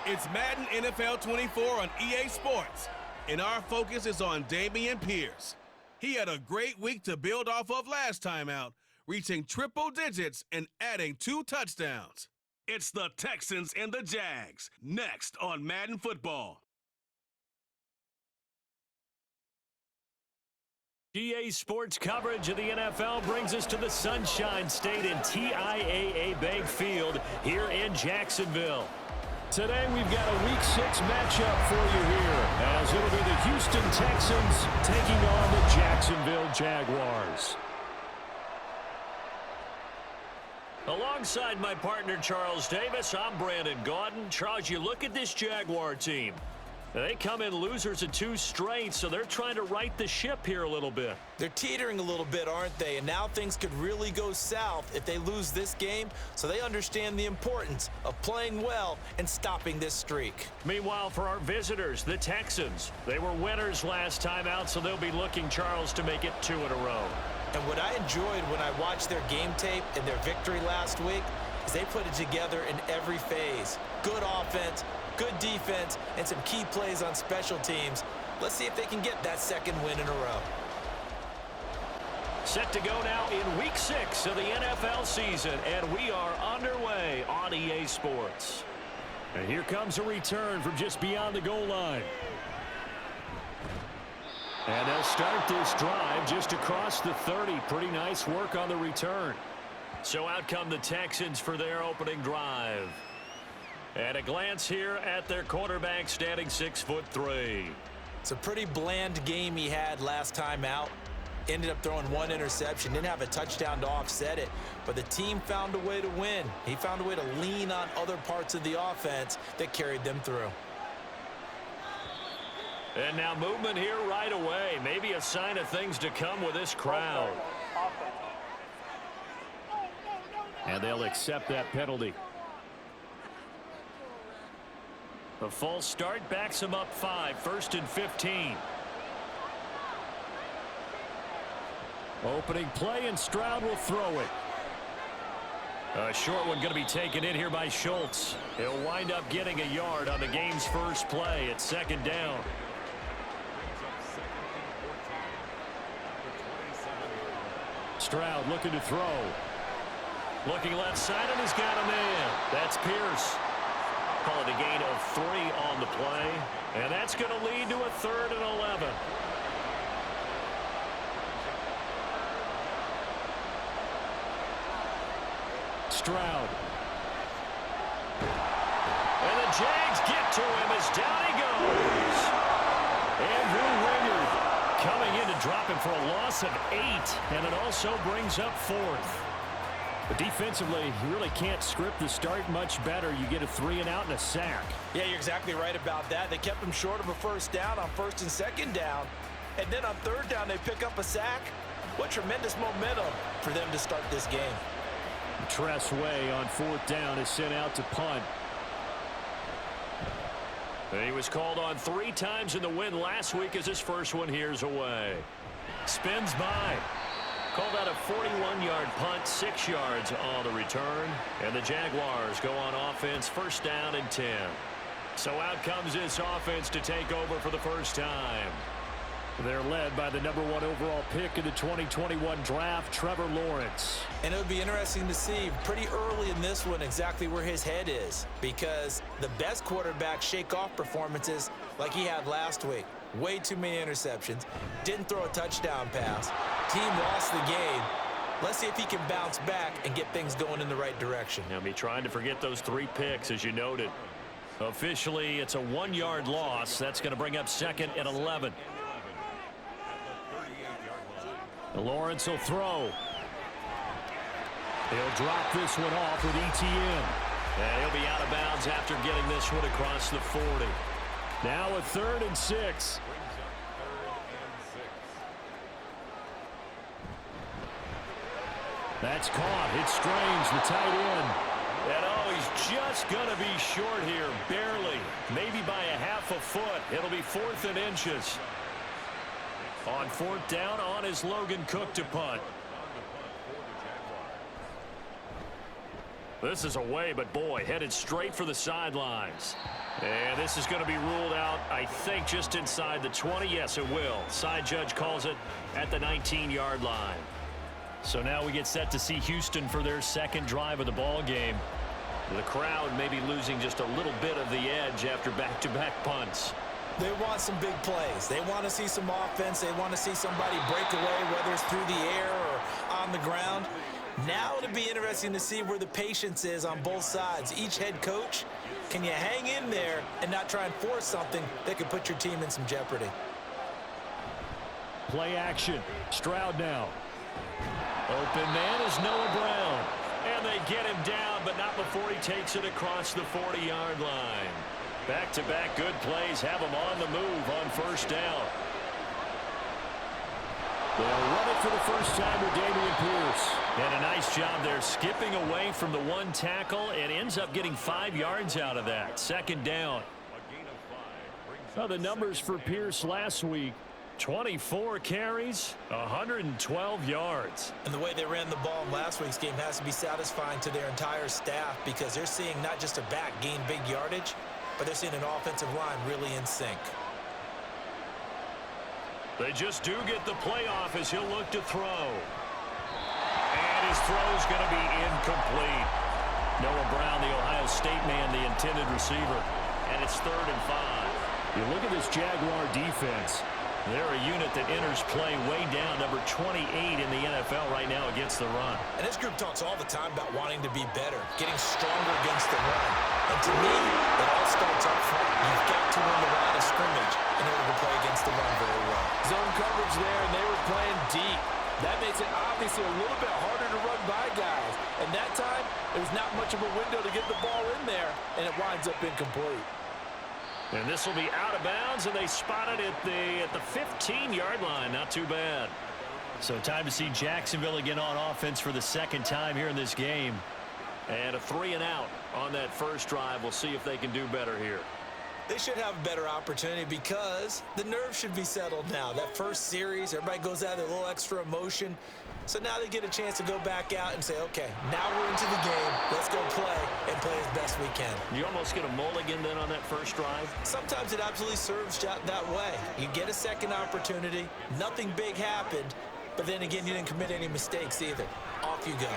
It's Madden NFL 24 on EA Sports, and our focus is on Dameon Pierce. He had a great week to build off of last time out, reaching triple digits and adding 2 touchdowns. It's the Texans and the Jags, next on Madden Football. EA Sports coverage of the NFL brings us to the Sunshine State in TIAA Bank Field here in Jacksonville. Today we've got a Week 6 matchup for you here, as it'll be the Houston Texans taking on the Jacksonville Jaguars. Alongside my partner Charles Davis, I'm Brandon Gaudin. Charles, you look at this Jaguar team. They come in losers of 2 straight, so they're trying to right the ship here a little bit. They're teetering a little bit, aren't they? And now things could really go south if they lose this game, so they understand the importance of playing well and stopping this streak. Meanwhile, for our visitors, the Texans, they were winners last time out, so they'll be looking, Charles, to make it 2 in a row. And what I enjoyed when I watched their game tape and their victory last week is they put it together in every phase. Good offense, good defense, and some key plays on special teams. Let's see if they can get that 2nd win in a row. Set to go now in Week 6 of the NFL season, and we are underway on EA Sports. And here comes a return from just beyond the goal line. And they'll start this drive just across the 30. Pretty nice work on the return. So out come the Texans for their opening drive. And a glance here at their quarterback, standing 6'3". It's a pretty bland game he had last time out. Ended up throwing 1 interception, didn't have a touchdown to offset it, but the team found a way to win. He found a way to lean on other parts of the offense that carried them through. And now movement here right away. Maybe a sign of things to come with this crowd. And they'll accept that penalty. The false start backs him up 5, 1st and 15. Opening play, and Stroud will throw it. A short one going to be taken in here by Schultz. He'll wind up getting a yard on the game's first play at 2nd down. Stroud looking to throw. Looking left side, and he's got a man. That's Pierce. Call it a gain of 3 on the play. And that's going to lead to a 3rd and 11. Stroud. And the Jags get to him as down he goes. Andrew Wingard coming in to drop him for a loss of 8. And it also brings up 4th. But defensively, you really can't script the start much better. You get a 3 and out and a sack. Yeah, you're exactly right about that. They kept him short of a 1st down on 1st and 2nd down. And then on 3rd down, they pick up a sack. What tremendous momentum for them to start this game. Tress Way on 4th down is sent out to punt. And he was called on 3 times in the win last week as his first one here's away. Spins by. Called out a 41-yard punt, 6 yards on the return. And the Jaguars go on offense, 1st down and 10. So out comes this offense to take over for the first time. They're led by the #1 overall pick in the 2021 draft, Trevor Lawrence. And it would be interesting to see pretty early in this one exactly where his head is, because the best quarterbacks shake off performances like he had last week. Way too many interceptions. Didn't throw a touchdown pass. Team lost the game. Let's see if he can bounce back and get things going in the right direction. Now, be trying to forget those 3 picks, as you noted. Officially, it's a 1-yard loss. That's going to bring up 2nd and 11. Lawrence will throw. He'll drop this one off with ETN. And he'll be out of bounds after getting this one across the 40. Now a 3rd and 6. That's caught. It's Strange, the tight end. And oh, he's just going to be short here, barely. Maybe by a half a foot. It'll be 4th and inches. On 4th down, on is Logan Cook to punt. This is away, but boy, headed straight for the sidelines. And this is going to be ruled out, I think, just inside the 20. Yes, it will. Side judge calls it at the 19-yard line. So now we get set to see Houston for their second drive of the ball game. The crowd may be losing just a little bit of the edge after back-to-back punts. They want some big plays. They want to see some offense. They want to see somebody break away, whether it's through the air or on the ground. Now it'll be interesting to see where the patience is on both sides. Each head coach, can you hang in there and not try and force something that could put your team in some jeopardy? Play action. Stroud now. Open man is Noah Brown. And they get him down, but not before he takes it across the 40-yard line. Back-to-back good plays have him on the move on first down. They'll run it for the first time with Dameon Pierce. And a nice job there skipping away from the one tackle and ends up getting 5 yards out of that. Second down. Now the numbers for Pierce last week. 24 carries, 112 yards. And the way they ran the ball in last week's game has to be satisfying to their entire staff because they're seeing not just a back gain big yardage, but they're seeing an offensive line really in sync. They just do get the play off as he'll look to throw. And his throw's going to be incomplete. Noah Brown, the Ohio State man, the intended receiver. And it's 3rd and 5. You look at this Jaguar defense. They're a unit that enters play way down, number 28 in the NFL right now against the run. And this group talks all the time about wanting to be better, getting stronger against the run. And to me, it all starts up front. You've got to win the line of scrimmage in order to play against the run very well. Zone coverage there, and they were playing deep. That makes it obviously a little bit harder to run by guys. And that time, there was not much of a window to get the ball in there, and it winds up incomplete. And this will be out of bounds, and they spot it at the 15-yard line. Not too bad. So time to see Jacksonville again on offense for the second time here in this game. And a 3-and-out on that first drive. We'll see if they can do better here. They should have a better opportunity because the nerves should be settled now. That first series, everybody goes out with a little extra emotion. So now they get a chance to go back out and say, okay, now we're into the game. Let's go play and play as best we can. You almost get a mulligan then on that first drive? Sometimes it absolutely serves that way. You get a second opportunity. Nothing big happened. But then again, you didn't commit any mistakes either. Off you go.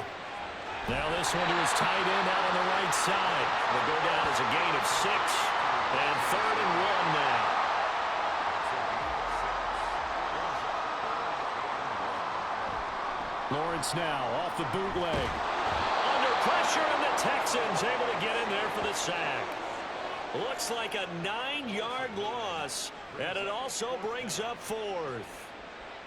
Now this one to his tight end out on the right side. Will go down as a gain of 6. And 3rd and 1 now. Lawrence now off the bootleg. Under pressure, and the Texans able to get in there for the sack. Looks like a 9-yard loss, and it also brings up 4th.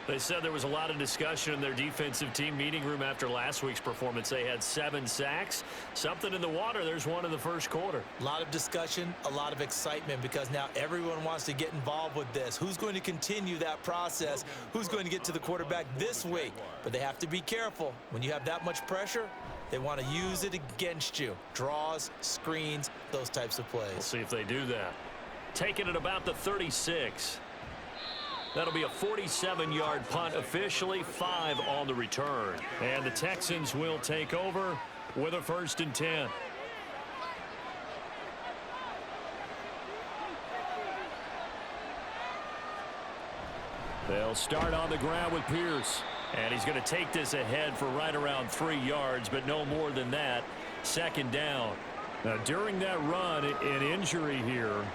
They said there was a lot of discussion in their defensive team meeting room after last week's performance. They had 7 sacks. Something in the water. There's one in the first quarter. A lot of discussion, a lot of excitement because now everyone wants to get involved with this. Who's going to continue that process? Who's going to get to the quarterback this week? But they have to be careful. When you have that much pressure, they want to use it against you. Draws, screens, those types of plays. We'll see if they do that. Taking it about the 36. That'll be a 47-yard punt, officially 5 on the return. And the Texans will take over with a 1st and 10. They'll start on the ground with Pierce. And he's going to take this ahead for right around 3 yards, but no more than that. 2nd down. Now, during that run, an injury here.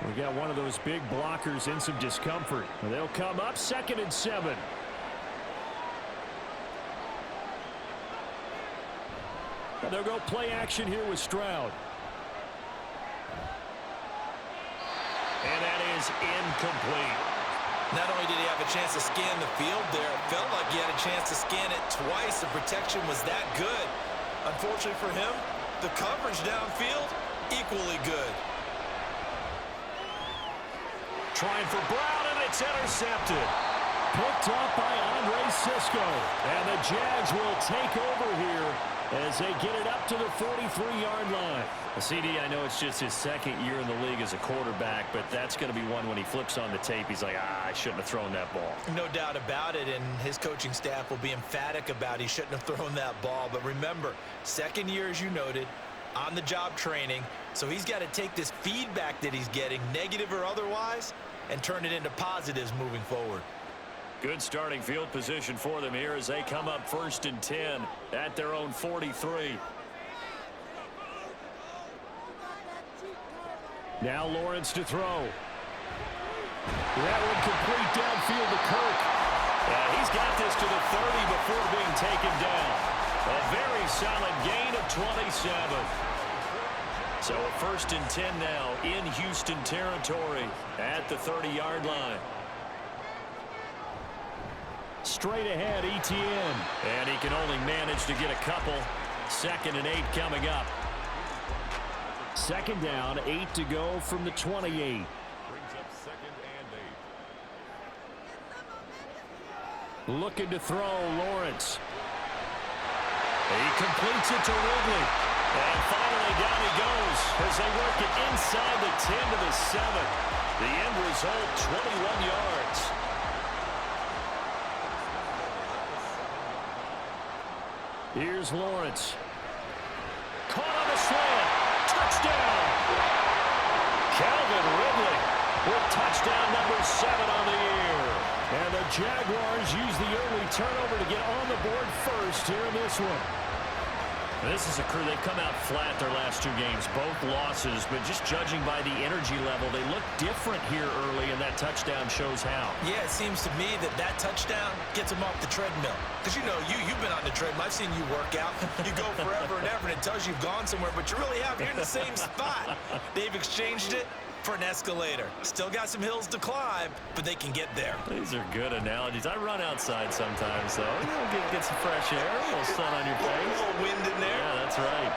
We got one of those big blockers in some discomfort. They'll come up 2nd and 7. And they'll go play action here with Stroud. And that is incomplete. Not only did he have a chance to scan the field there, it felt like he had a chance to scan it twice. The protection was that good. Unfortunately for him, the coverage downfield, equally good. Trying for Brown, and it's intercepted. picked up by Andre Cisco. And the Jags will take over here as they get it up to the 43-yard line. CD, I know it's just his second year in the league as a quarterback, but that's going to be one when he flips on the tape, he's like, I shouldn't have thrown that ball. No doubt about it, and his coaching staff will be emphatic about he shouldn't have thrown that ball. But remember, second year, as you noted, on-the-job training, so he's got to take this feedback that he's getting, negative or otherwise, and turn it into positives moving forward. Good starting field position for them here as they come up 1st and 10 at their own 43. Now Lawrence to throw. That one complete downfield to Kirk. He's got this to the 30 before being taken down. A very solid gain of 27. So a 1st and 10 now in Houston territory at the 30-yard line. Straight ahead, ETN. And he can only manage to get a couple. 2nd and 8 coming up. 2nd down, 8 to go from the 28. Brings up 2nd and 8. Looking to throw, Lawrence. He completes it to Ridley. And finally down he goes as they work it inside the 10 to the 7. The end result, 21 yards. Here's Lawrence. Caught on the slant. Touchdown. Calvin Ridley with touchdown number 7 on the year. And the Jaguars use the early turnover to get on the board first here in this one. This is a crew, they've come out flat their last 2 games, both losses, but just judging by the energy level, they look different here early, and that touchdown shows how. Yeah, it seems to me that touchdown gets them off the treadmill. Because, you know, you've been on the treadmill. I've seen you work out. You go forever and ever, and it tells you you've gone somewhere, but you really haven't. You're in the same spot. They've exchanged it for an escalator. Still got some hills to climb, but they can get there. These are good analogies. I run outside sometimes, though. You know, get some fresh air, a little sun on your face. A little wind in there. Yeah, that's right.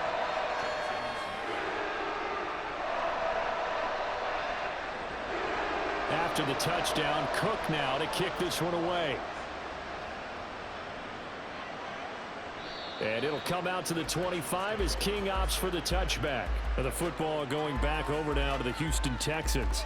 After the touchdown, Cook now to kick this one away. And it'll come out to the 25 as King opts for the touchback. And the football going back over now to the Houston Texans.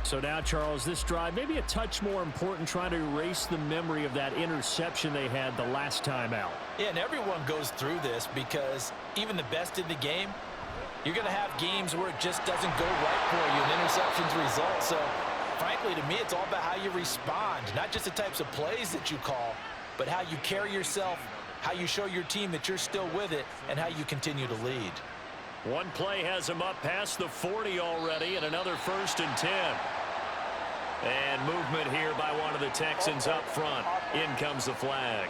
So now, Charles, this drive maybe a touch more important, trying to erase the memory of that interception they had the last time out. Yeah, and everyone goes through this because even the best in the game, you're going to have games where it just doesn't go right for you, and interceptions result. So, frankly, to me, it's all about how you respond, not just the types of plays that you call, but how you carry yourself, how you show your team that you're still with it, and how you continue to lead. One play has him up past the 40 already, and another 1st and 10. And movement here by one of the Texans up front. In comes the flag.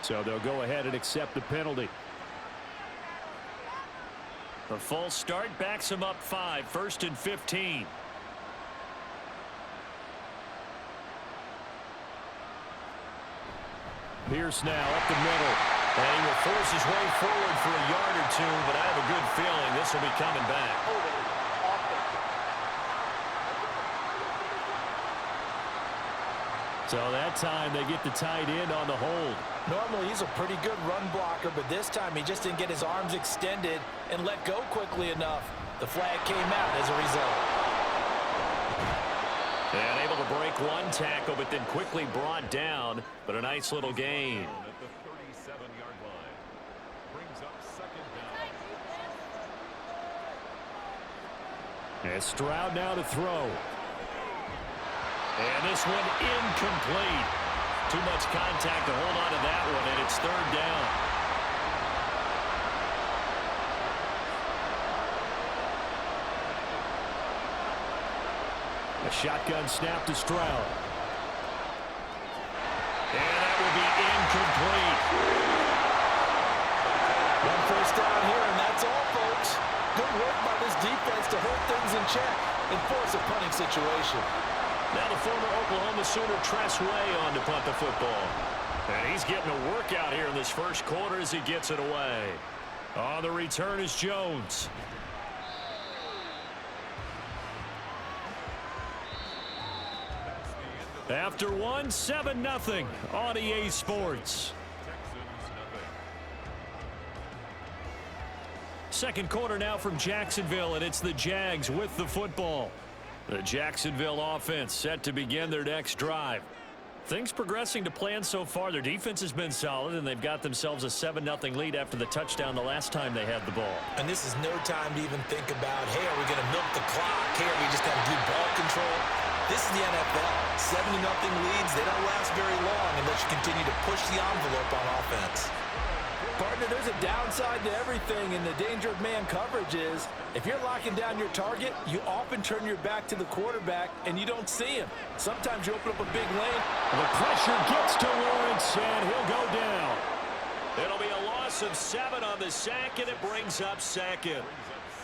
So they'll go ahead and accept the penalty. The false start backs him up 5, 1st and 15. Pierce now up the middle. And he will force his way forward for a yard or 2, but I have a good feeling this will be coming back. So that time they get the tight end on the hold. Normally he's a pretty good run blocker, but this time he just didn't get his arms extended and let go quickly enough. The flag came out as a result. And able to break one tackle, but then quickly brought down. But a nice little gain. At the 37-yard line. Brings up 2nd down. And Stroud now to throw. And this one incomplete. Too much contact to hold on to that one, and it's 3rd down. A shotgun snap to Stroud. And that will be incomplete. One 1st down here, and that's all, folks. Good work by this defense to hold things in check and force a punting situation. Now the former Oklahoma Sooner Tress Way on to punt the football. And he's getting a workout here in this 1st quarter as he gets it away. On the return is Jones. After one, 7-0 on EA Sports. Second quarter now from Jacksonville, and it's the Jags with the football. The Jacksonville offense set to begin their next drive. Things progressing to plan so far. Their defense has been solid, and they've got themselves a 7-0 lead after the touchdown the last time they had the ball. And this is no time to even think about, hey, are we going to milk the clock? Hey, are we just going to do ball control? This is the NFL. 70-0 leads, they don't last very long unless you continue to push the envelope on offense. Partner, there's a downside to everything, and the danger of man coverage is if you're locking down your target, you often turn your back to the quarterback, and you don't see him. Sometimes you open up a big lane. The pressure gets to Lawrence, and he'll go down. It'll be a loss of 7 on the sack, and it brings up second.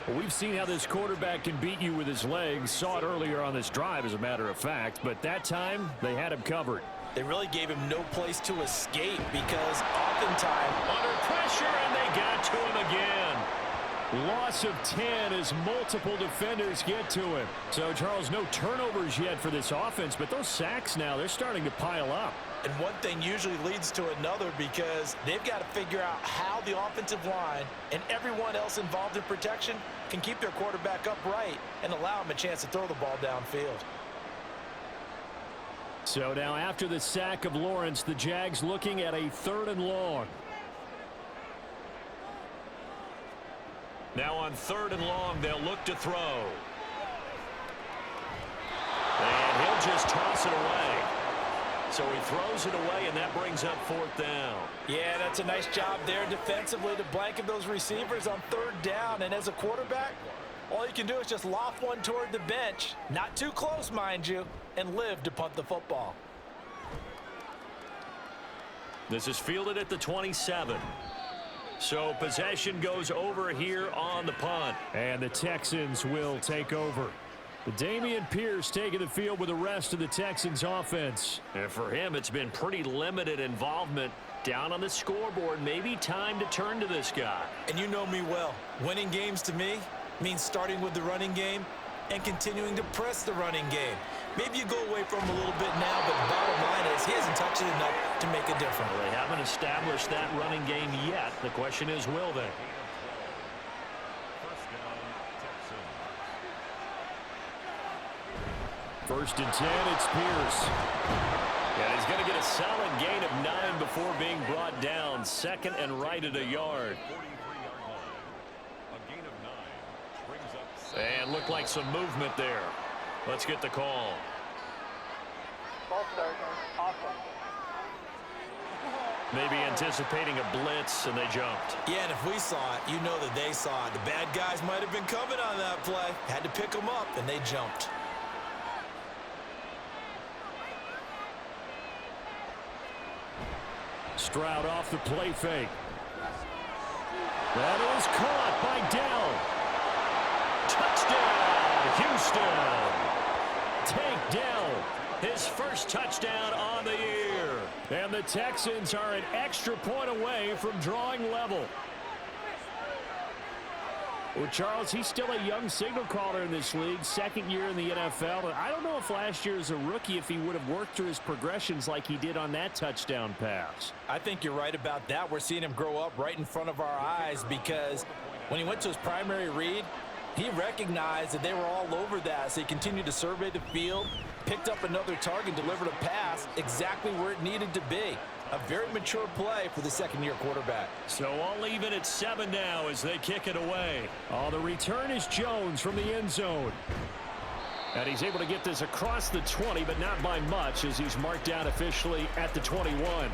Well, we've seen how this quarterback can beat you with his legs. Saw it earlier on this drive, as a matter of fact, but that time they had him covered. They really gave him no place to escape because oftentimes Under pressure, and they got to him again. Loss of 10 as multiple defenders get to him. So, Charles, no turnovers yet for this offense, but those sacks now, they're starting to pile up. And one thing usually leads to another because they've got to figure out how the offensive line and everyone else involved in protection can keep their quarterback upright and allow him a chance to throw the ball downfield. So now after the sack of Lawrence, the Jags looking at a 3rd and long. Now on 3rd and long, they'll look to throw. And he'll just toss it away. So he throws it away, and that brings up 4th down. Yeah, that's a nice job there defensively to blanket those receivers on 3rd down. And as a quarterback, all you can do is just loft one toward the bench. Not too close, mind you, and live to punt the football. This is fielded at the 27. So possession goes over here on the punt. And the Texans will take over. Dameon Pierce taking the field with the rest of the Texans offense. And for him, it's been pretty limited involvement. Down on the scoreboard, maybe time to turn to this guy. And you know me well. Winning games to me means starting with the running game and continuing to press the running game. Maybe you go away from him a little bit now, but the bottom line is he hasn't touched it enough to make a difference. Well, they haven't established that running game yet. The question is, will they? First and 10, it's Pierce. And he's going to get a solid gain of 9 before being brought down. 2nd and right at a yard. And looked like some movement there. Let's get the call. Ball start. Awesome. Maybe anticipating a blitz, and they jumped. Yeah, and if we saw it, you know that they saw it. The bad guys might have been coming on that play. Had to pick them up, and they jumped. Stroud off the play fake. That is caught by Dell. Touchdown, Houston. Tank Dell, his first touchdown on the year. And the Texans are an extra point away from drawing level. Well, Charles, he's still a young signal caller in this league, 2nd year in the NFL. But I don't know if last year as a rookie, if he would have worked through his progressions like he did on that touchdown pass. I think you're right about that. We're seeing him grow up right in front of our eyes because when he went to his primary read, he recognized that they were all over that. So he continued to survey the field, picked up another target, delivered a pass exactly where it needed to be. A very mature play for the 2nd-year quarterback. So all even at 7 now as they kick it away. Oh, the return is Jones from the end zone. And he's able to get this across the 20, but not by much as he's marked down officially at the 21.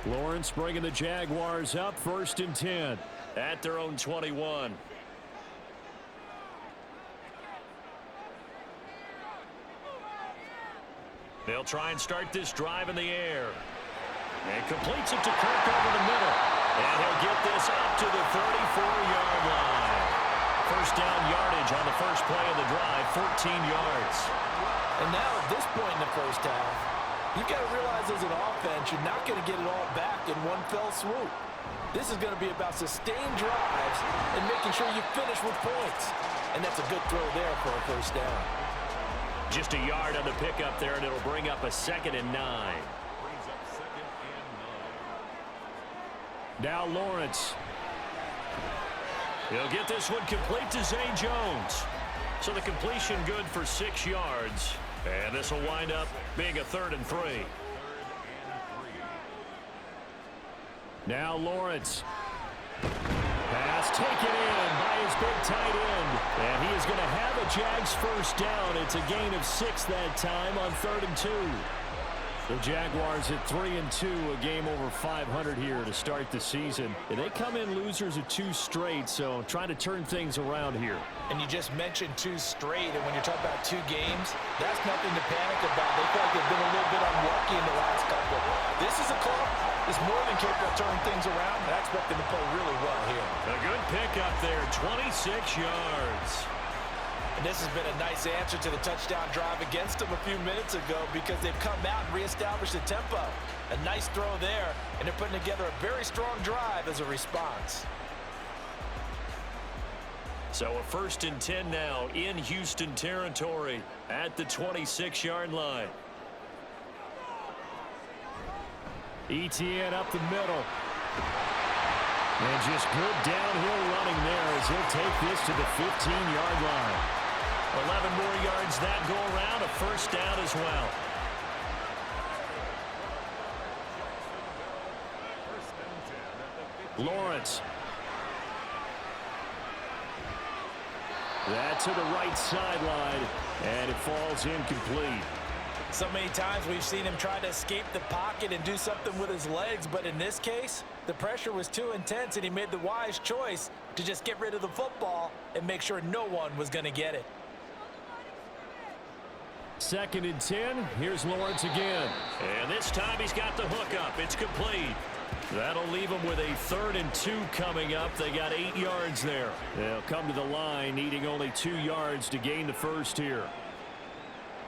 Lawrence bringing the Jaguars up 1st and 10 at their own 21. They'll try and start this drive in the air. And completes it to Kirk over the middle. And he'll get this up to the 34-yard line. First down yardage on the first play of the drive, 14 yards. And now at this point in the first half, you've got to realize as an offense, you're not going to get it all back in one fell swoop. This is going to be about sustained drives and making sure you finish with points. And that's a good throw there for a first down. Just a yard on the pickup there, and it'll bring up a 2nd and 9. Brings up 2nd and 9. Now Lawrence. He'll get this one complete to Zay Jones. So the completion good for 6 yards. And this will wind up being a 3rd and 3. Now Lawrence. Pass taken in by his big tight end. And he is going to have a Jags first down. It's a gain of 6 that time on 3rd and 2. The Jaguars at 3-2, a game over 500 here to start the season. And they come in losers of 2 straight, so trying to turn things around here. And you just mentioned 2 straight, and when you're talking about 2 games, that's nothing to panic about. They feel like they've been a little bit unlucky in the last couple. This is a club that's more than capable of turning things around, and I expect them to play really well here. A good pickup there, 26 yards. And this has been a nice answer to the touchdown drive against them a few minutes ago because they've come out and reestablished the tempo. A nice throw there, and they're putting together a very strong drive as a response. So a 1st and 10 now in Houston territory at the 26-yard line. ETN up the middle. And just good downhill running there as he'll take this to the 15-yard line. 11 more yards that go around, a first down as well. Lawrence. That to the right sideline, and it falls incomplete. So many times we've seen him try to escape the pocket and do something with his legs, but in this case, the pressure was too intense, and he made the wise choice to just get rid of the football and make sure no one was going to get it. 2nd and 10. Here's Lawrence again. And this time he's got the hook up. It's complete. That'll leave them with a 3rd and 2 coming up. They got 8 yards there. They'll come to the line needing only 2 yards to gain the first here.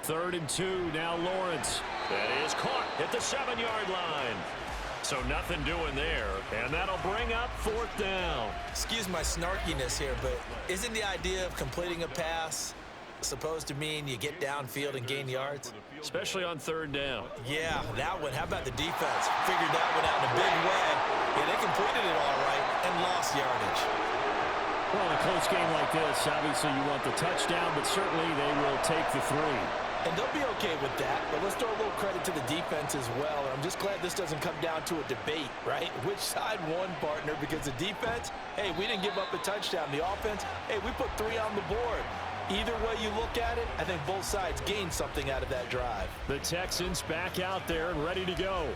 3rd and 2. Now Lawrence. That is caught at the 7-yard line. So nothing doing there. And that'll bring up 4th down. Excuse my snarkiness here, but isn't the idea of completing a pass supposed to mean you get downfield and gain yards? Especially on 3rd down. Yeah, that one. How about the defense? Figured that one out in a big way. Yeah, they completed it all right and lost yardage. Well, in a close game like this, obviously you want the touchdown, but certainly they will take the 3. And they'll be okay with that, but let's throw a little credit to the defense as well. I'm just glad this doesn't come down to a debate, right? Which side won, partner? Because the defense, hey, we didn't give up a touchdown. The offense, hey, we put 3 on the board. Either way you look at it, I think both sides gained something out of that drive. The Texans back out there and ready to go.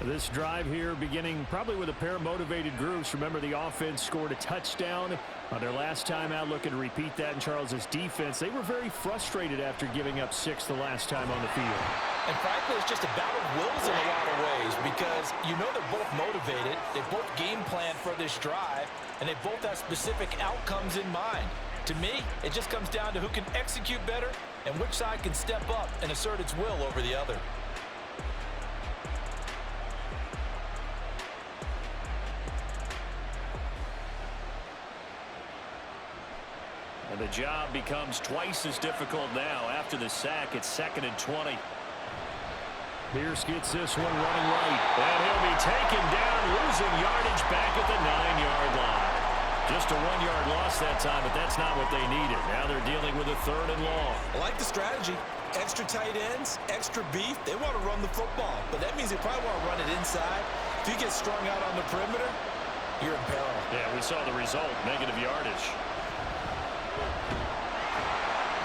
This drive here beginning probably with a pair of motivated groups. Remember, the offense scored a touchdown on their last time out, looking to repeat that in Charles's defense. They were very frustrated after giving up 6 the last time on the field. And frankly, it's just a battle of wills in a lot of ways because you know they're both motivated. They both game planned for this drive, and they both have specific outcomes in mind. To me, it just comes down to who can execute better and which side can step up and assert its will over the other. And the job becomes twice as difficult now after the sack. It's 2nd and 20. Pierce gets this one running right. And he'll be taken down, losing yardage back at the 9-yard line. Just a 1-yard loss that time, but that's not what they needed. Now they're dealing with a 3rd and long. I like the strategy. Extra tight ends, extra beef. They want to run the football, but that means they probably want to run it inside. If you get strung out on the perimeter, you're in peril. Yeah, we saw the result, negative yardage.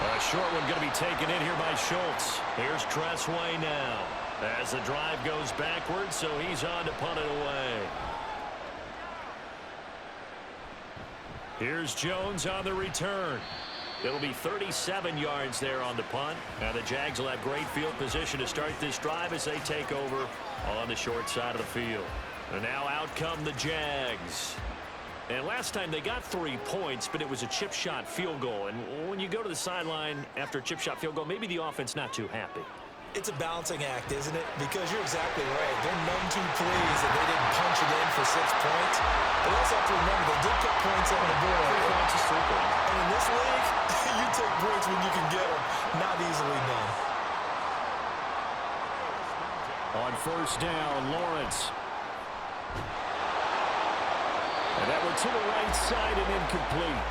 A short one going to be taken in here by Schultz. Here's Tressway now as the drive goes backwards, so he's on to punt it away. Here's Jones on the return. It'll be 37 yards there on the punt. Now the Jags will have great field position to start this drive as they take over on the short side of the field. And now out come the Jags. And last time they got 3 points, but it was a chip shot field goal. And when you go to the sideline after a chip shot field goal, maybe the offense not too happy. It's a balancing act, isn't it? Because you're exactly right. They're none too pleased that they didn't punch it in for 6 points. But also have to remember, they did put points on the board. 3 points is 3 points. And in this league, You take breaks when you can get them. Not easily done. On first down, Lawrence. And that one to the right side and incomplete.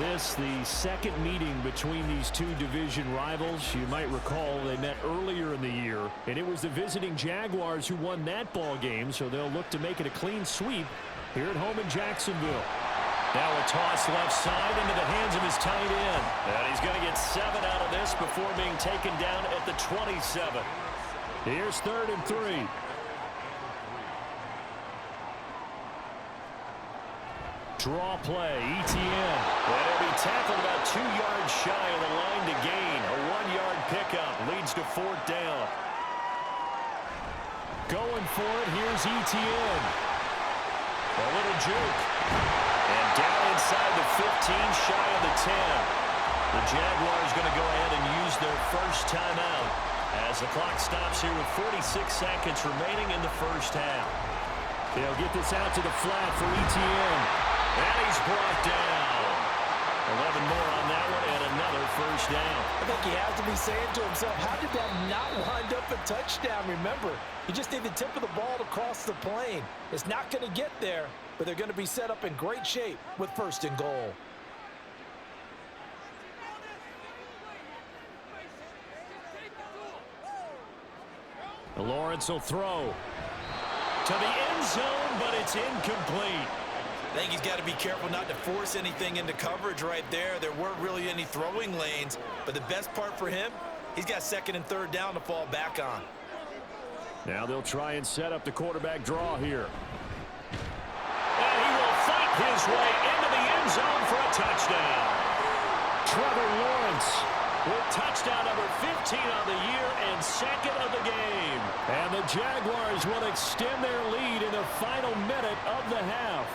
This, the second meeting between these two division rivals. You might recall they met earlier in the year, and it was the visiting Jaguars who won that ball game, so they'll look to make it a clean sweep here at home in Jacksonville. Now a toss left side into the hands of his tight end. And he's going to get 7 out of this before being taken down at the 27. Here's 3rd and 3. Draw play, ETN. And he'll be tackled about 2 yards shy of the line to gain. A 1-yard pickup leads to 4th down. Going for it, here's ETN. A little juke. And down inside the 15, shy of the 10. The Jaguars going to go ahead and use their first timeout as the clock stops here with 46 seconds remaining in the first half. They'll get this out to the flat for ETN. And he's brought down. 11 more on that one and another first down. I think he has to be saying to himself, how did that not wind up a touchdown? Remember, you just need the tip of the ball to cross the plane. It's not going to get there, but they're going to be set up in great shape with 1st and goal. Lawrence will throw to the end zone, but it's incomplete. I think he's got to be careful not to force anything into coverage right there. There weren't really any throwing lanes, but the best part for him, he's got 2nd and 3rd down to fall back on. Now they'll try and set up the quarterback draw here. And he will fight his way into the end zone for a touchdown. Trevor Lawrence with touchdown number 15 on the year and 2nd of the game. And the Jaguars will extend their lead in the final minute of the half.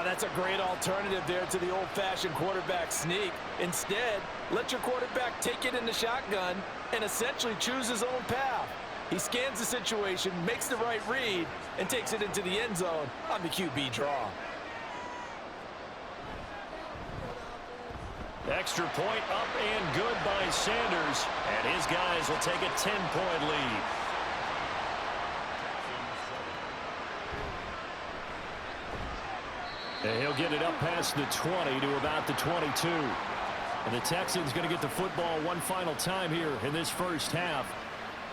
That's a great alternative there to the old-fashioned quarterback sneak. Instead, let your quarterback take it in the shotgun and essentially choose his own path. He scans the situation, makes the right read, and takes it into the end zone on the QB draw. Extra point up and good by Sanders, and his guys will take a 10-point lead. And he'll get it up past the 20 to about the 22. And the Texans going to get the football one final time here in this first half.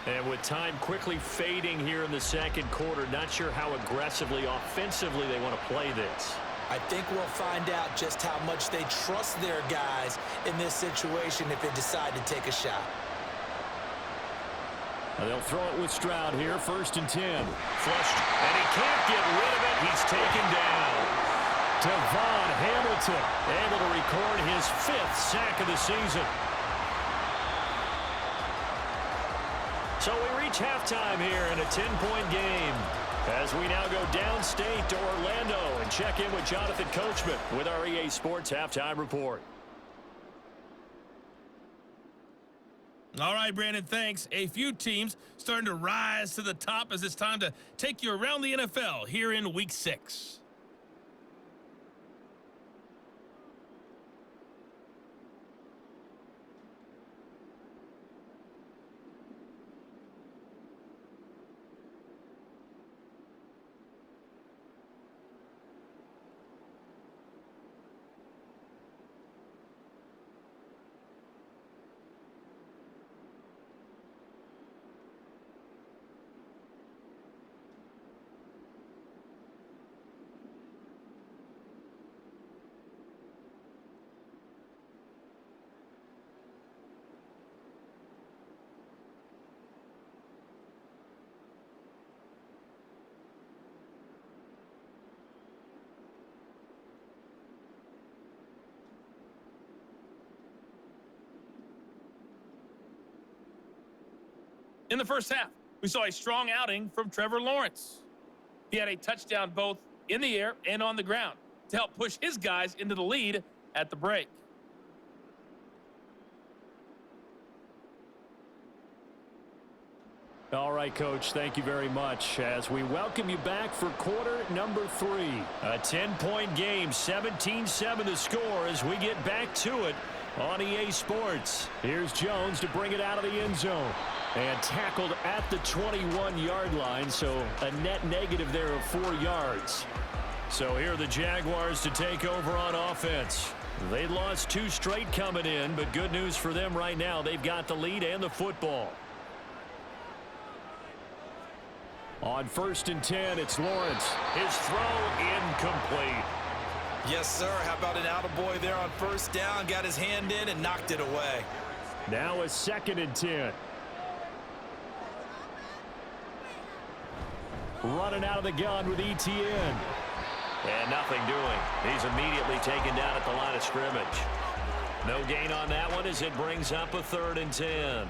And with time quickly fading here in the second quarter, not sure how aggressively, offensively they want to play this. I think we'll find out just how much they trust their guys in this situation if they decide to take a shot. And they'll throw it with Stroud here, 1st and 10. Flushed, and he can't get rid of it. He's taken down. Devon Hamilton able to record his 5th sack of the season. So we reach halftime here in a 10-point game as we now go downstate to Orlando and check in with Jonathan Coachman with our EA Sports Halftime Report. All right, Brandon, thanks. A few teams starting to rise to the top as it's time to take you around the NFL here in Week 6. In the first half, we saw a strong outing from Trevor Lawrence. He had a touchdown both in the air and on the ground to help push his guys into the lead at the break. All right, Coach, thank you very much as we welcome you back for quarter number 3. A 10-point game, 17-7 the score as we get back to it on EA Sports. Here's Jones to bring it out of the end zone. And tackled at the 21-yard line, so a net negative there of 4 yards. So here are the Jaguars to take over on offense. They lost 2 straight coming in, but good news for them right now. They've got the lead and the football. On 1st and 10, it's Lawrence. His throw incomplete. Yes, sir. How about an attaboy there on 1st down? Got his hand in and knocked it away. Now a 2nd and 10. Running out of the gun with ETN. And nothing doing. He's immediately taken down at the line of scrimmage. No gain on that one as it brings up a 3rd and 10.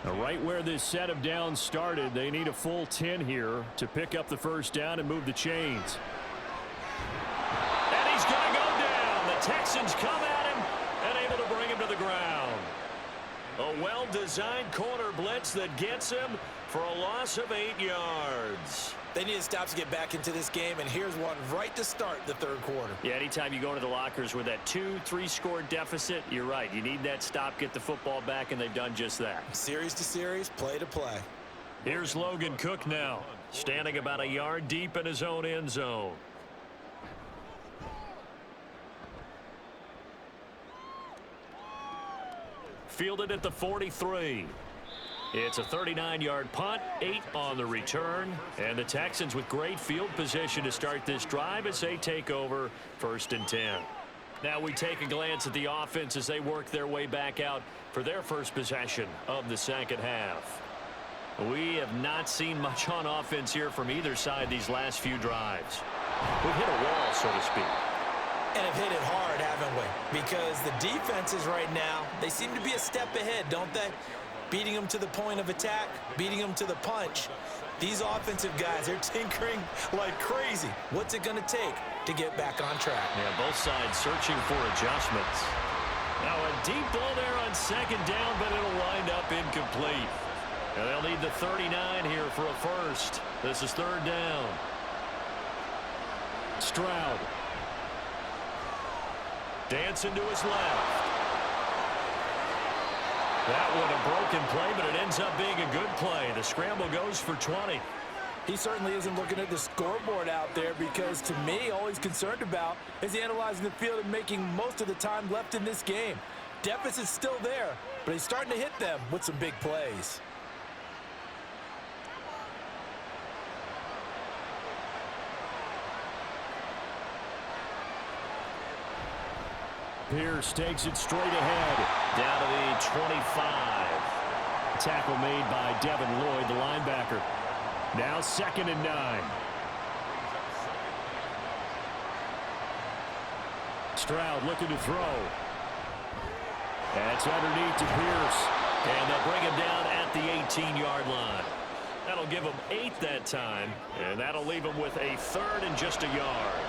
Right where this set of downs started, they need a full 10 here to pick up the 1st down and move the chains. And he's going to go down. The Texans come at him and able to bring him to the ground. A well-designed corner blitz that gets him for a loss of 8 yards. They need to stop to get back into this game, and here's one right to start the 3rd quarter. Yeah, anytime you go into the lockers with that 2-3 score deficit, you're right. You need that stop, get the football back, and they've done just that. Series to series, play to play. Here's Logan Cook now, standing about a yard deep in his own end zone. Fielded at the 43. It's a 39-yard punt, 8 on the return, and the Texans with great field position to start this drive as they take over 1st and 10. Now we take a glance at the offense as they work their way back out for their first possession of the 2nd half. We have not seen much on offense here from either side these last few drives. We've hit a wall, so to speak. And have hit it hard, haven't we? Because the defenses right now, they seem to be a step ahead, don't they? Beating them to the point of attack, beating them to the punch. These offensive guys are tinkering like crazy. What's it going to take to get back on track? Yeah, both sides searching for adjustments. Now a deep ball there on 2nd down, but it'll wind up incomplete. And they'll need the 39 here for a 1st. This is 3rd down. Stroud. Dancing to his left. That one a broken play, but it ends up being a good play. The scramble goes for 20. He certainly isn't looking at the scoreboard out there because, to me, all he's concerned about is analyzing the field and making most of the time left in this game. Deficit's still there, but he's starting to hit them with some big plays. Pierce takes it straight ahead. Down to the 25. Tackle made by Devin Lloyd, the linebacker. Now 2nd and 9. Stroud looking to throw. That's underneath to Pierce. And they'll bring him down at the 18-yard line. That'll give him 8 that time. And that'll leave him with a 3rd and just a yard.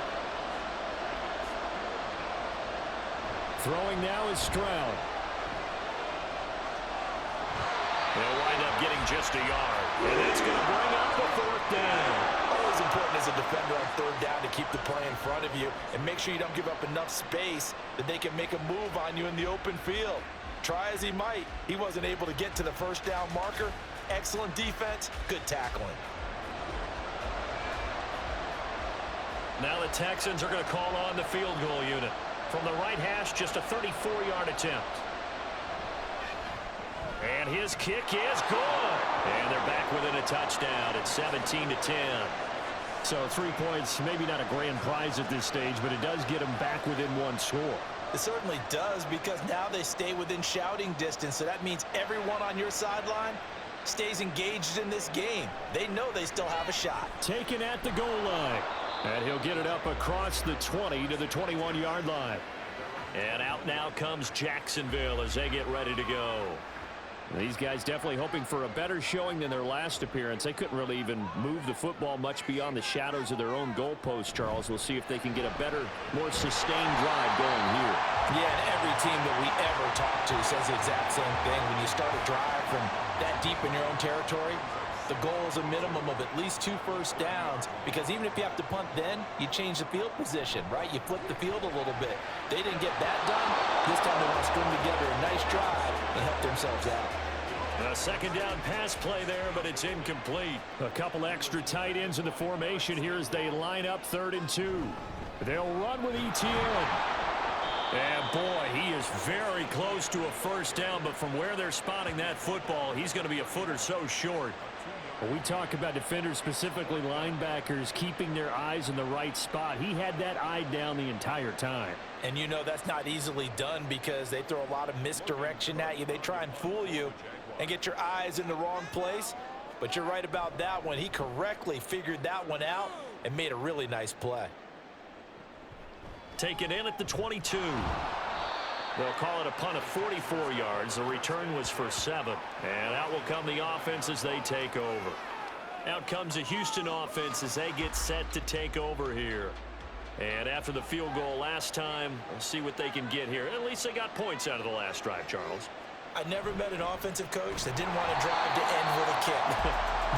Throwing now is Stroud. They'll wind up getting just a yard. And that's going to bring up the 4th down. Always important as a defender on 3rd down to keep the play in front of you and make sure you don't give up enough space that they can make a move on you in the open field. Try as he might, he wasn't able to get to the 1st down marker. Excellent defense, good tackling. Now the Texans are going to call on the field goal unit. From the right hash, just a 34-yard attempt. And his kick is good. And they're back within a touchdown at 17-10. So 3 points, maybe not a grand prize at this stage, but it does get them back within 1 score. It certainly does, because now they stay within shouting distance, so that means everyone on your sideline stays engaged in this game. They know they still have a shot. Taken at the goal line. And he'll get it up across the 20 to the 21-yard line. And out now comes Jacksonville as they get ready to go. These guys definitely hoping for a better showing than their last appearance. They couldn't really even move the football much beyond the shadows of their own goalpost, Charles. We'll see if they can get a better, more sustained drive going here. Yeah, and every team that we ever talk to says the exact same thing. When you start a drive from that deep in your own territory, The goal is a minimum of at least 2 first downs, because even if you have to punt then, you change the field position, right? You flip the field a little bit. They didn't get that done. This time they want to string together a nice drive and help themselves out. A second down pass play there, but it's incomplete. A couple extra tight ends in the formation here as they line up 3rd and 2. They'll run with ETN. And boy, he is very close to a first down, but from where they're spotting that football, he's going to be a foot or so short. When we talk about defenders, specifically linebackers, keeping their eyes in the right spot, he had that eye down the entire time. And you know that's not easily done because they throw a lot of misdirection at you. They try and fool you and get your eyes in the wrong place. But you're right about that one. He correctly figured that one out and made a really nice play. Taken in at the 22. They'll call it a punt of 44 yards. The return was for 7. And out will come the offense as they take over. Out comes the Houston offense as they get set to take over here. And after the field goal last time, we'll see what they can get here. At least they got points out of the last drive, Charles. I never met an offensive coach that didn't want to drive to end with a kick.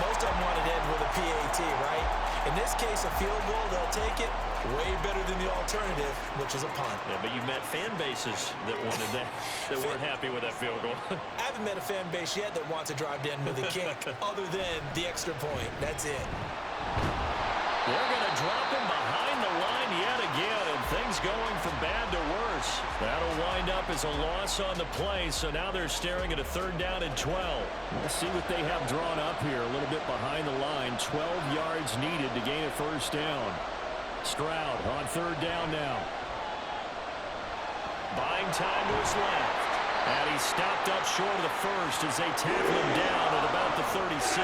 Most of them wanted to end with a PAT, right? In this case, a field goal, they'll take it. Way better than the alternative, which is a punt. Yeah, but you met fan bases that wanted that, that weren't happy with that field goal. I haven't met a fan base yet that wants to drive to end with a kick, other than the extra point. That's it. They're going to drop him behind the line yet again, and things going from bad to worse. That'll wind up as a loss on the play, so now they're staring at a 3rd down and 12. We'll see what they have drawn up here, a little bit behind the line. 12 yards needed to gain a first down. Stroud on 3rd down now. Buying time to his left. And he stopped up short of the first as they tackle him down at about the 36.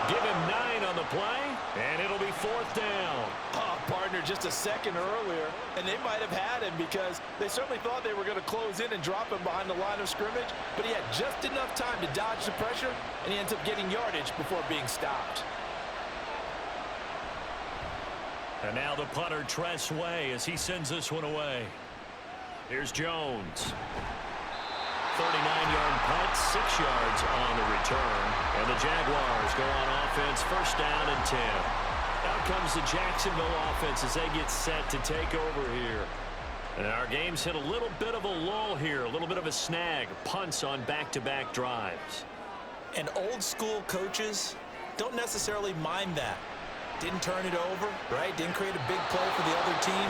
Give him 9 on the play, and it'll be 4th down. Oh, partner, just a second earlier, and they might have had him because they certainly thought they were going to close in and drop him behind the line of scrimmage, but he had just enough time to dodge the pressure, and he ends up getting yardage before being stopped. And now the punter, Tress Way, as he sends this one away. Here's Jones. 39-yard punt, 6 yards on the return. And the Jaguars go on offense, 1st down and 10. Out comes the Jacksonville offense as they get set to take over here. And our game's hit a little bit of a lull here, a little bit of a snag. Punts on back-to-back drives. And old-school coaches don't necessarily mind that. Didn't turn it over, right? Didn't create a big play for the other team.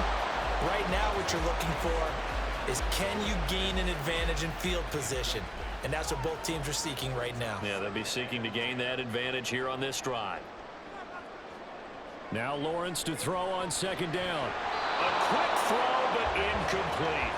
Right now what you're looking for is can you gain an advantage in field position? And that's what both teams are seeking right now. Yeah, they'll be seeking to gain that advantage here on this drive. Now Lawrence to throw on 2nd down. A quick throw, but incomplete.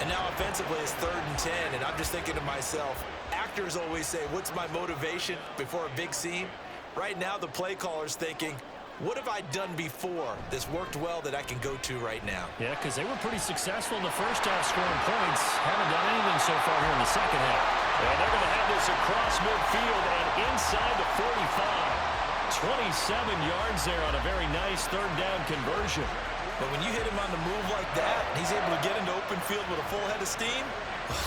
And now offensively it's 3rd and 10, and I'm just thinking to myself, actors always say, what's my motivation before a big scene? Right now the play caller's thinking, what have I done before this worked well that I can go to right now? Yeah, because they were pretty successful in the first half scoring points. Haven't done anything so far here in the second half. And they're going to have this across midfield and inside the 45. 27 yards there on a very nice 3rd down conversion. But when you hit him on the move like that, he's able to get into open field with a full head of steam.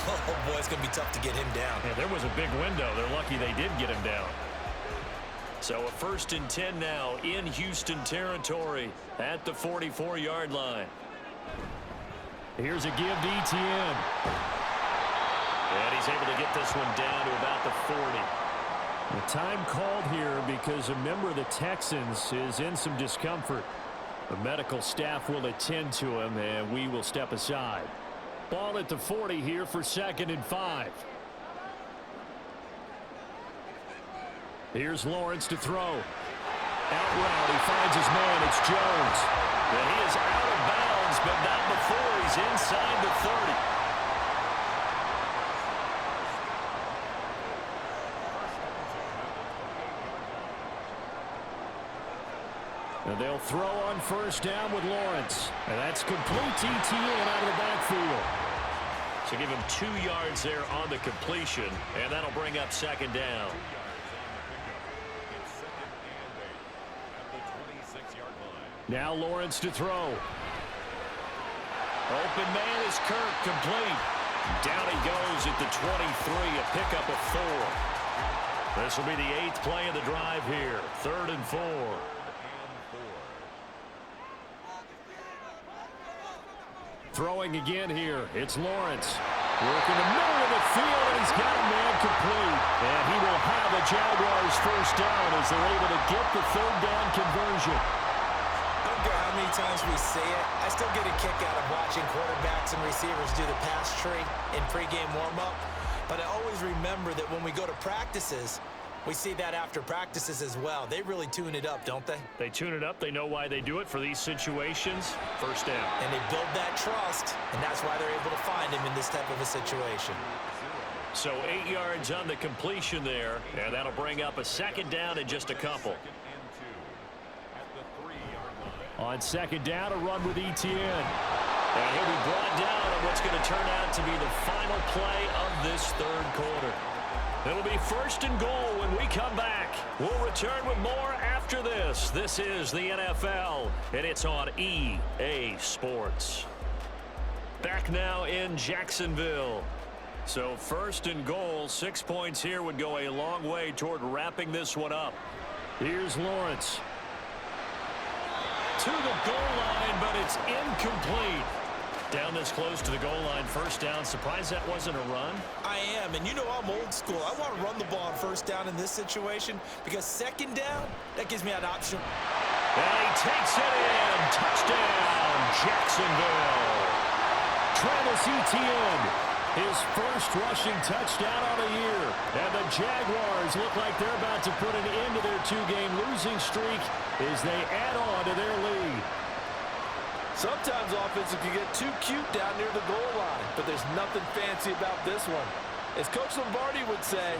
Oh, boy, it's going to be tough to get him down. Yeah, there was a big window. They're lucky they did get him down. So a 1st and 10 now in Houston territory at the 44-yard line. Here's a give to ETN. And he's able to get this one down to about the 40. The time called here because a member of the Texans is in some discomfort. The medical staff will attend to him, and we will step aside. Ball at the 40 here for 2nd and 5. Here's Lawrence to throw. Out route, he finds his man. It's Jones. And he is out of bounds, but not before he's inside the 30. And they'll throw on 1st down with Lawrence. And that's complete to ETN out of the backfield. So give him 2 yards there on the completion, and that'll bring up 2nd down. Now Lawrence to throw. Open man is Kirk, complete. Down he goes at the 23, a pickup of 4. This will be the 8th play of the drive here. 3rd and 4. Throwing again here. It's Lawrence. Working the middle of the field, and he's got a man complete. And he will have a Jaguars first down as they're able to get the 3rd down conversion. I don't care how many times we say it, I still get a kick out of watching quarterbacks and receivers do the pass tree in pregame warm-up. But I always remember that when we go to practices, we see that after practices as well. They really tune it up, don't they? They tune it up. They know why they do it for these situations. First down. And they build that trust, and that's why they're able to find him in this type of a situation. So 8 yards on the completion there, and that'll bring up a 2nd down in just a couple. On 2nd down, a run with Etienne. And he'll be brought down on what's going to turn out to be the final play of this 3rd quarter. It'll be 1st and goal when we come back. We'll return with more after this. This is the NFL, and it's on EA Sports. Back now in Jacksonville. So 1st and goal, 6 points here would go a long way toward wrapping this one up. Here's Lawrence. To the goal line, but it's incomplete. Down this close to the goal line, 1st down. Surprised that wasn't a run? I am, and you know I'm old school. I want to run the ball on 1st down in this situation because 2nd down, that gives me an option. And he takes it in. Touchdown, Jacksonville. Travis Etienne, his first rushing touchdown on the year. And the Jaguars look like they're about to put an end to their 2-game losing streak as they add on to their lead. Sometimes offenses can get too cute down near the goal line, but there's nothing fancy about this one. As Coach Lombardi would say,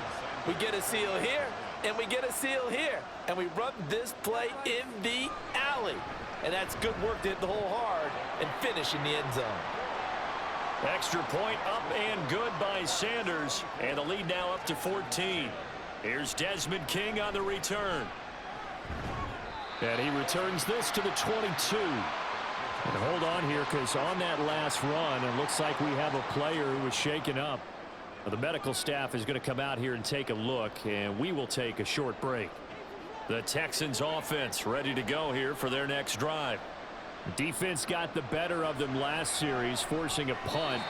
we get a seal here, and we get a seal here, and we run this play in the alley. And that's good work to hit the hole hard and finish in the end zone. Extra point up and good by Sanders, and the lead now up to 14. Here's Desmond King on the return. And he returns this to the 22. And hold on here, because on that last run, it looks like we have a player who was shaken up. The medical staff is going to come out here and take a look, and we will take a short break. The Texans offense ready to go here for their next drive. Defense got the better of them last series, forcing a punt.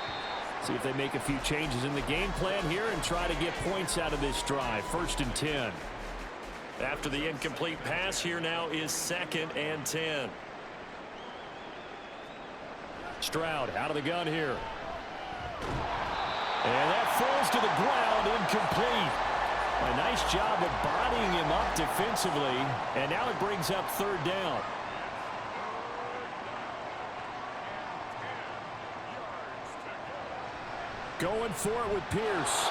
See if they make a few changes in the game plan here and try to get points out of this drive. 1st and 10. After the incomplete pass, here now is 2nd and 10. Stroud out of the gun here. And that falls to the ground, incomplete. A nice job of bodying him up defensively, and now it brings up 3rd down. Going for it with Pierce.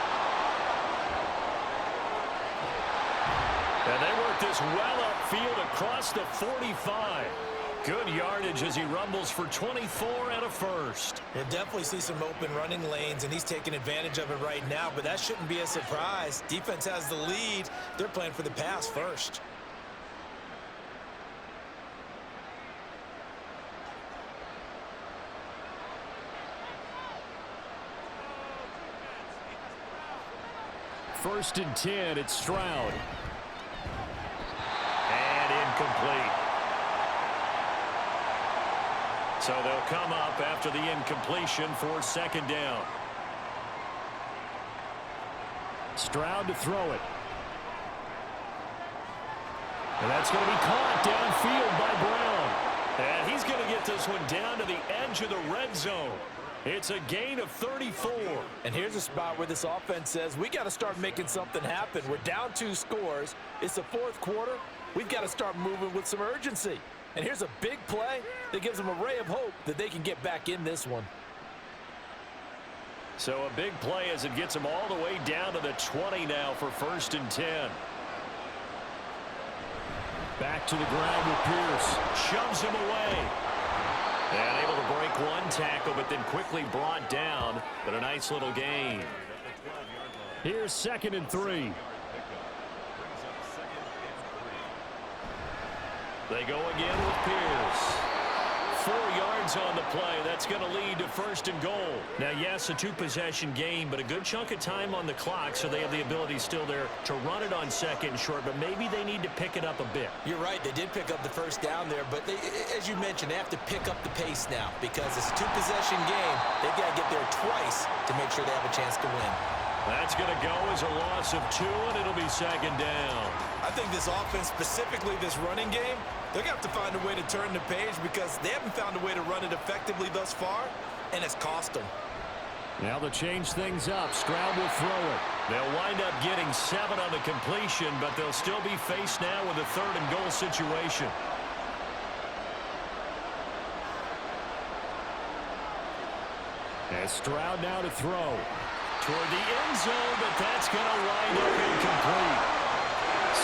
And they work this well upfield across the 45. Good yardage as he rumbles for 24 and a 1st. We'll definitely see some open running lanes, and he's taking advantage of it right now, but that shouldn't be a surprise. Defense has the lead. They're playing for the pass first. First and 10, it's Stroud. And incomplete. So they'll come up after the incompletion for 2nd down. Stroud to throw it. And that's going to be caught downfield by Brown. And he's going to get this one down to the edge of the red zone. It's a gain of 34. And here's a spot where this offense says, we got to start making something happen. We're down 2 scores. It's the 4th quarter. We've got to start moving with some urgency. And here's a big play that gives them a ray of hope that they can get back in this one. So a big play as it gets them all the way down to the 20 now for 1st and 10. Back to the ground with Pierce. Shoves him away. And able to break one tackle, but then quickly brought down. But a nice little gain. Here's 2nd and 3. They go again with Pierce. 4 yards yards on the play. That's going to lead to 1st and goal. Now, yes, a 2-possession game, but a good chunk of time on the clock, so they have the ability still there to run it on 2nd and short, but maybe they need to pick it up a bit. You're right. They did pick up the 1st down there, but they, as you mentioned, they have to pick up the pace now because it's a 2-possession game. They've got to get there twice to make sure they have a chance to win. That's going to go as a loss of 2, and it'll be 2nd down. I think this offense, specifically this running game, they're going to have to find a way to turn the page because they haven't found a way to run it effectively thus far, and it's cost them. Now they'll change things up. Stroud will throw it. They'll wind up getting 7 on the completion, but they'll still be faced now with a 3rd and goal situation. And Stroud now to throw. Toward the end zone, but that's going to wind up incomplete.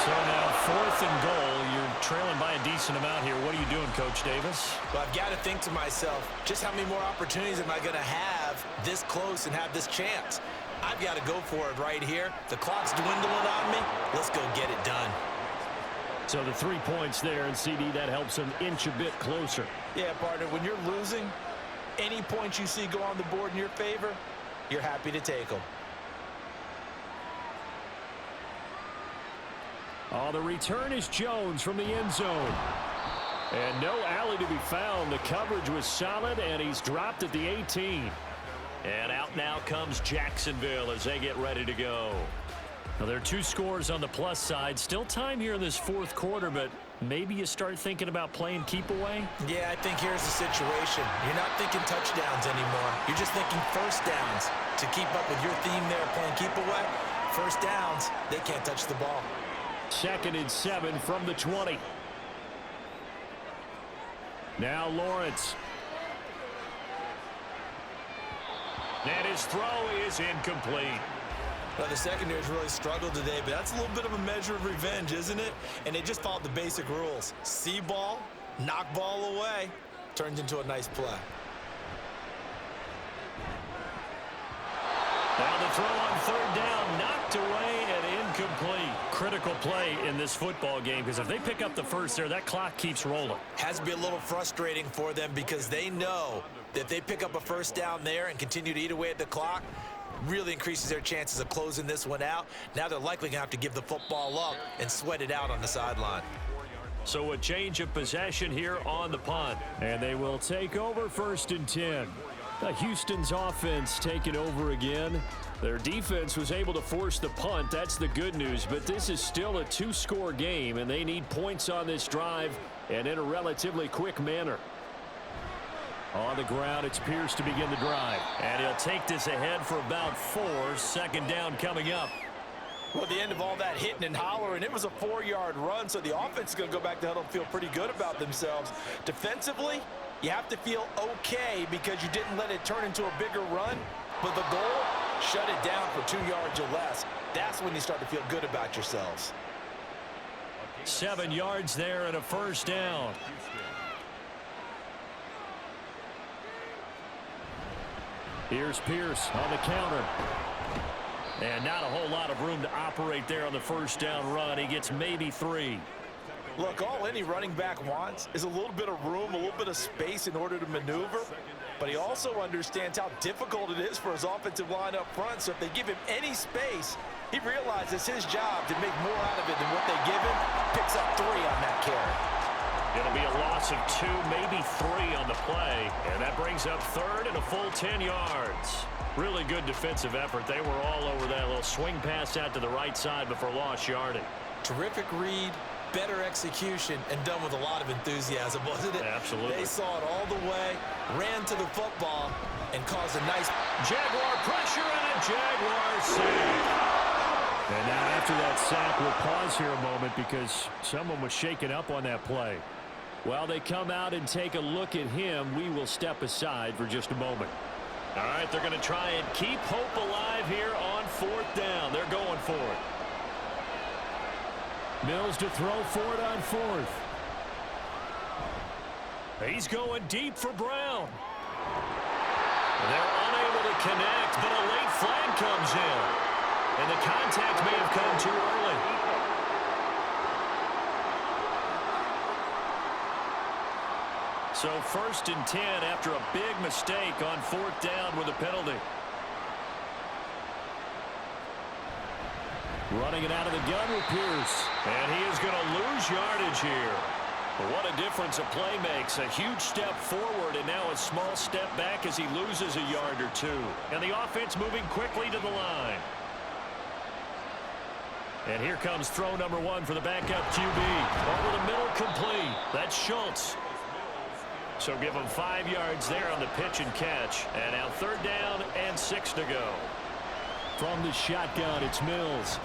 So now 4th and goal. You're trailing by a decent amount here. What are you doing, Coach Davis? Well, I've got to think to myself, just how many more opportunities am I going to have this close and have this chance? I've got to go for it right here. The clock's dwindling on me. Let's go get it done. So the 3 points there, and CD, that helps them inch a bit closer. Yeah, partner, when you're losing, any points you see go on the board in your favor, you're happy to take them. Oh, the return is Jones from the end zone. And no alley to be found. The coverage was solid, and he's dropped at the 18. And out now comes Jacksonville as they get ready to go. Now, there are 2 scores on the plus side. Still time here in this 4th quarter, but maybe you start thinking about playing keep away? Yeah, I think here's the situation. You're not thinking touchdowns anymore. You're just thinking 1st downs. To keep up with your theme there, playing keep away, 1st downs, they can't touch the ball. 2nd and 7 from the 20. Now Lawrence. And his throw is incomplete. Well, the secondary's really struggled today, but that's a little bit of a measure of revenge, isn't it? And they just followed the basic rules. See ball, knock ball away, turns into a nice play. Now the throw on 3rd down, knocked away and incomplete. Critical play in this football game because if they pick up the 1st there, that clock keeps rolling. Has to be a little frustrating for them because they know that if they pick up a 1st down there and continue to eat away at the clock, really increases their chances of closing this one out. Now they're likely going to have to give the football up and sweat it out on the sideline. So a change of possession here on the punt. And they will take over 1st and 10. Houston's offense taking over again. Their defense was able to force the punt. That's the good news. But this is still a 2-score game, and they need points on this drive and in a relatively quick manner. On the ground, it's Pierce to begin the drive. And he'll take this ahead for about 4. 2nd down coming up. Well, at the end of all that hitting and hollering, it was a 4-yard run, so the offense is going to go back to huddle and feel pretty good about themselves. Defensively, you have to feel okay because you didn't let it turn into a bigger run. But the goal, shut it down for 2 yards or less. That's when you start to feel good about yourselves. 7 yards there and a 1st down. Here's Pierce on the counter. And not a whole lot of room to operate there on the 1st down run. He gets maybe 3. Look, all any running back wants is a little bit of room, a little bit of space in order to maneuver. But he also understands how difficult it is for his offensive line up front. So if they give him any space, he realizes it's his job to make more out of it than what they give him. Picks up 3 on that carry. It'll be a loss of 2, maybe 3 on the play. And that brings up 3rd and a full 10 yards. Really good defensive effort. They were all over that little swing pass out to the right side before lost yardage. Terrific read, better execution, and done with a lot of enthusiasm, wasn't it? Absolutely. They saw it all the way, ran to the football, and caused a nice Jaguar pressure and a Jaguar sack. And now after that sack, we'll pause here a moment because someone was shaken up on that play. While they come out and take a look at him, we will step aside for just a moment. All right, they're going to try and keep hope alive here on 4th down. They're going for it. Mills to throw for it on 4th. He's going deep for Brown. They're unable to connect, but a late flag comes in. And the contact may have come too early. So 1st and 10 after a big mistake on 4th down with a penalty. Running it out of the gun with Pierce. And he is going to lose yardage here. But what a difference a play makes. A huge step forward and now a small step back as he loses a yard or two. And the offense moving quickly to the line. And here comes throw number 1 for the backup QB. Over the middle, complete. That's Schultz. So give him 5 yards there on the pitch and catch. And now 3rd down and 6 to go. From the shotgun, it's Mills.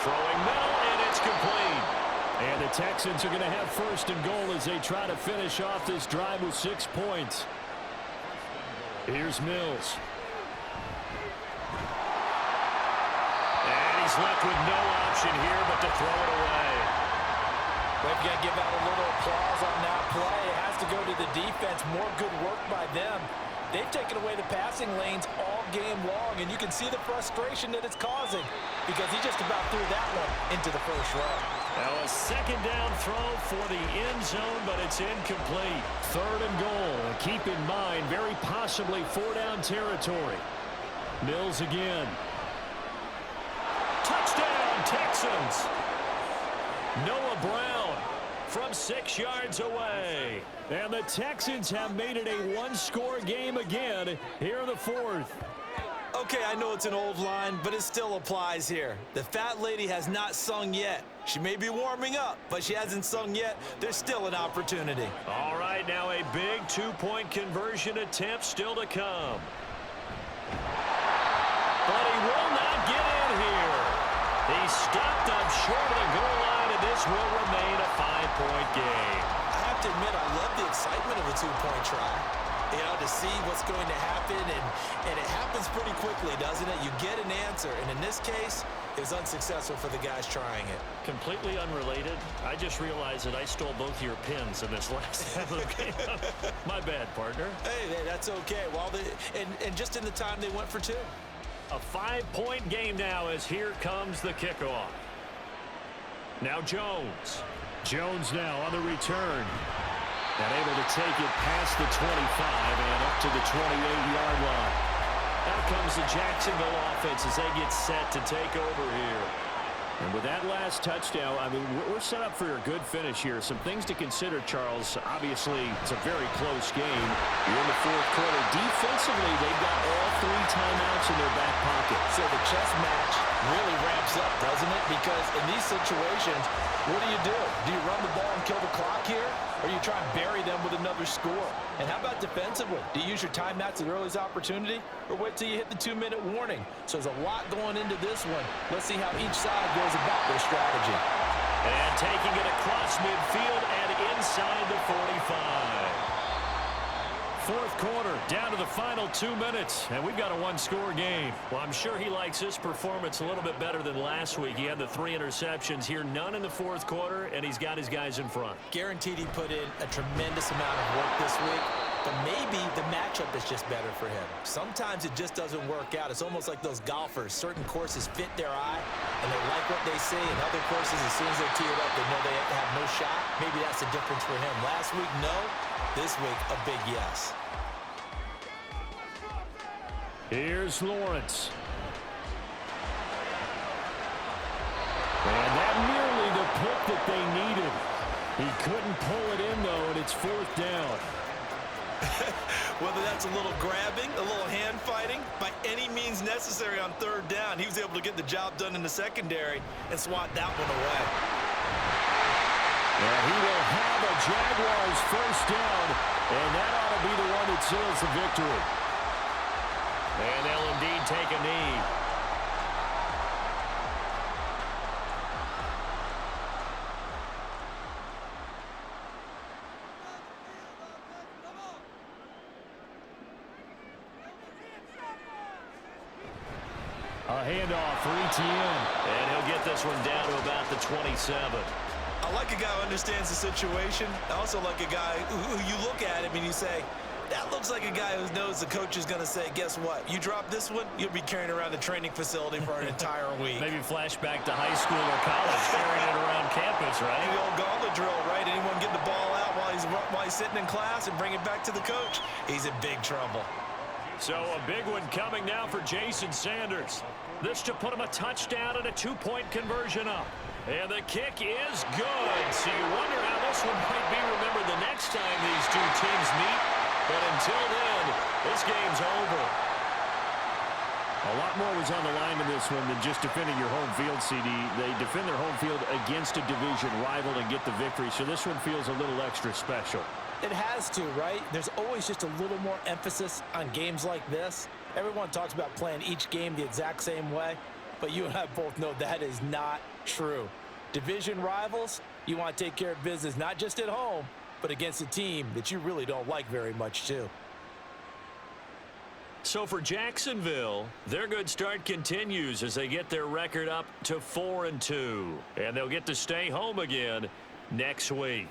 Throwing middle, and it's complete. And the Texans are going to have 1st and goal as they try to finish off this drive with 6 points. Here's Mills. And he's left with no option here but to throw it away. Well, if you got to give out a little applause on that play, it has to go to the defense. More good work by them. They've taken away the passing lanes all game long, and you can see the frustration that it's causing because he just about threw that one into the first row. Now a 2nd down throw for the end zone, but it's incomplete. 3rd and goal. Keep in mind, very possibly 4-down territory. Mills again. Touchdown, Texans! Noah Brown from 6 yards away. And the Texans have made it a 1-score game again here in the 4th. Okay, I know it's an old line, but it still applies here. The fat lady has not sung yet. She may be warming up, but she hasn't sung yet. There's still an opportunity. All right, now a big 2-point conversion attempt still to come. But he will not get in here. He stepped up short of the goal line, and this will remain a 5-point game. I have to admit, I love the excitement of a 2-point try. You know, to see what's going to happen, and it happens pretty quickly, doesn't it? You get an answer, and in this case, it was unsuccessful for the guys trying it. Completely unrelated. I just realized that I stole both of your pins in this last half of the game. My bad, partner. Hey, that's okay. Well, and just in the time they went for 2. A 5-point game now as here comes the kickoff. Now Jones. Jones now on the return. And able to take it past the 25 and up to the 28-yard line. Out comes the Jacksonville offense as they get set to take over here. And with that last touchdown, I mean, we're set up for a good finish here. Some things to consider, Charles. Obviously, it's a very close game. You're in the 4th quarter. Defensively, they've got all 3 timeouts in their back pocket. So the chess match really ramps up, doesn't it? Because in these situations, what do? Do you run the ball and kill the clock here? Or you try and bury them with another score? And how about defensively? Do you use your timeouts at the earliest opportunity? Or wait till you hit the 2-minute warning? So there's a lot going into this one. Let's see how each side goes about their strategy. And taking it across midfield and inside the 45. 4th quarter, down to the final 2 minutes, and we've got a 1-score game. Well, I'm sure he likes this performance a little bit better than last week. He had the 3 interceptions here, none in the 4th quarter, and he's got his guys in front. Guaranteed he put in a tremendous amount of work this week, but maybe the matchup is just better for him. Sometimes it just doesn't work out. It's almost like those golfers. Certain courses fit their eye, and they like what they see, and other courses, as soon as they tee it up, they know they have no shot. Maybe that's the difference for him. Last week, no. This week, a big yes. Here's Lawrence. And that nearly the pick that they needed. He couldn't pull it in, though, and it's 4th down. Whether that's a little grabbing, a little hand fighting, by any means necessary on 3rd down, he was able to get the job done in the secondary and swat that one away. And he will have a Jaguars 1st down, and that ought to be the one that seals the victory. And they'll indeed take a knee. A handoff for ETN. And he'll get this one down to about the 27. I like a guy who understands the situation. I also like a guy who you look at him and you say, that looks like a guy who knows the coach is going to say, guess what? You drop this one, you'll be carrying around the training facility for an entire week. Maybe flashback to high school or college, carrying it around campus, right? The old gauntlet drill, right? Anyone getting the ball out while he's while he's sitting in class and bring it back to the coach, he's in big trouble. So a big one coming now for Jason Sanders. This to put him a touchdown and a 2-point conversion up. And the kick is good. So you wonder how this one might be remembered the next time these two teams meet. But until then, this game's over. A lot more was on the line in this one than just defending your home field, CD. They defend their home field against a division rival and get the victory. So this one feels a little extra special. It has to, right? There's always just a little more emphasis on games like this. Everyone talks about playing each game the exact same way, but you and I both know that is not true. Division rivals, you want to take care of business not just at home, but against a team that you really don't like very much too. So for Jacksonville, their good start continues as they get their record up to 4-2. And they'll get to stay home again next week.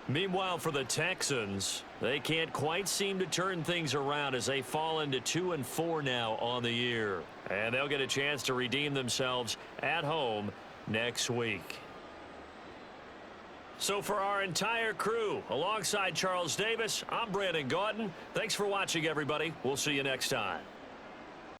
Meanwhile, for the Texans, they can't quite seem to turn things around as they fall into 2-4 now on the year. And they'll get a chance to redeem themselves at home next week. So for our entire crew, alongside Charles Davis, I'm Brandon Gautin. Thanks for watching, everybody. We'll see you next time.